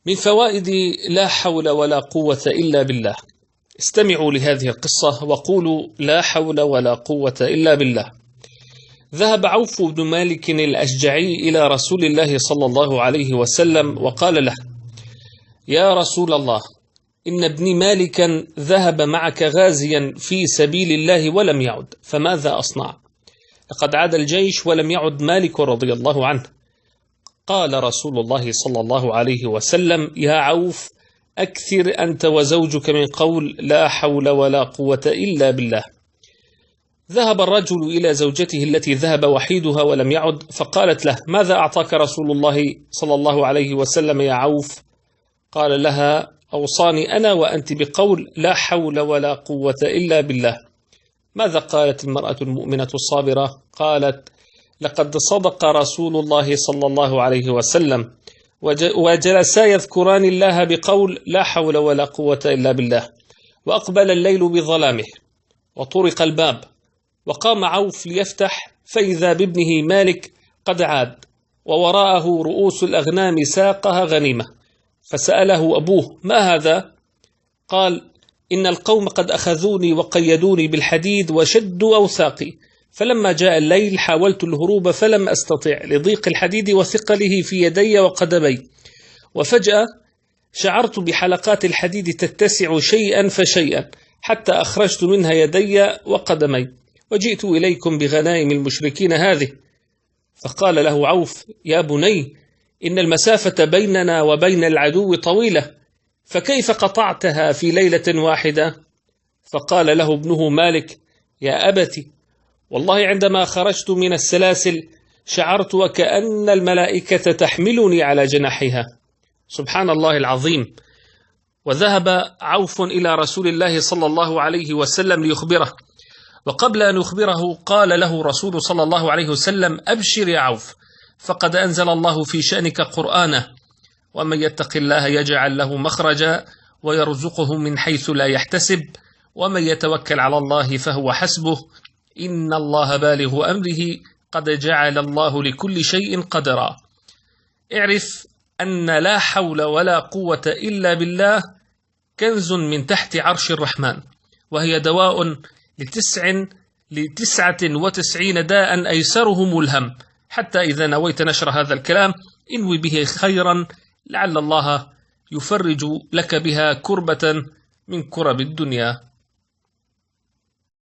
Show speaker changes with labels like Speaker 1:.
Speaker 1: من فوائد لا حول ولا قوة إلا بالله. استمعوا لهذه القصة وقولوا لا حول ولا قوة إلا بالله. ذهب عوف بن مالك الأشجعي إلى رسول الله صلى الله عليه وسلم وقال له: يا رسول الله، إن ابني مالكا ذهب معك غازيا في سبيل الله ولم يعد، فماذا أصنع؟ لقد عاد الجيش ولم يعد مالك رضي الله عنه. قال رسول الله صلى الله عليه وسلم: يا عوف، أكثر أنت وزوجك من قول لا حول ولا قوة إلا بالله. ذهب الرجل إلى زوجته التي ذهب وحيدها ولم يعد، فقالت له: ماذا أعطاك رسول الله صلى الله عليه وسلم يا عوف؟ قال لها: أوصاني أنا وأنت بقول لا حول ولا قوة إلا بالله. ماذا قالت المرأة المؤمنة الصابرة؟ قالت: لقد صدق رسول الله صلى الله عليه وسلم، وجلسا يذكران الله بقول لا حول ولا قوة إلا بالله. وأقبل الليل بظلامه وطرق الباب، وقام عوف ليفتح، فإذا بابنه مالك قد عاد، ووراءه رؤوس الأغنام ساقها غنيمة. فسأله أبوه: ما هذا؟ قال: إن القوم قد أخذوني وقيدوني بالحديد وشدوا أوثاقي، فلما جاء الليل حاولت الهروب فلم أستطع لضيق الحديد وثقله في يدي وقدمي، وفجأة شعرت بحلقات الحديد تتسع شيئا فشيئا حتى أخرجت منها يدي وقدمي، وجئت إليكم بغنائم المشركين هذه. فقال له عوف: يا بني، إن المسافة بيننا وبين العدو طويلة، فكيف قطعتها في ليلة واحدة؟ فقال له ابنه مالك: يا أبت، والله عندما خرجت من السلاسل شعرت وكأن الملائكة تحملني على جناحها. سبحان الله العظيم. وذهب عوف إلى رسول الله صلى الله عليه وسلم ليخبره، وقبل أن يخبره قال له رسول صلى الله عليه وسلم: أبشر يا عوف، فقد أنزل الله في شأنك قرآنه، ومن يتق الله يجعل له مخرجا ويرزقه من حيث لا يحتسب، ومن يتوكل على الله فهو حسبه، إن الله بالغ أمره، قد جعل الله لكل شيء قدرا. اعرف أن لا حول ولا قوة إلا بالله كنز من تحت عرش الرحمن، وهي دواء ل99 داء أيسرهم الهم. حتى إذا نويت نشر هذا الكلام انوي به خيرا، لعل الله يفرج لك بها كربة من كرب الدنيا.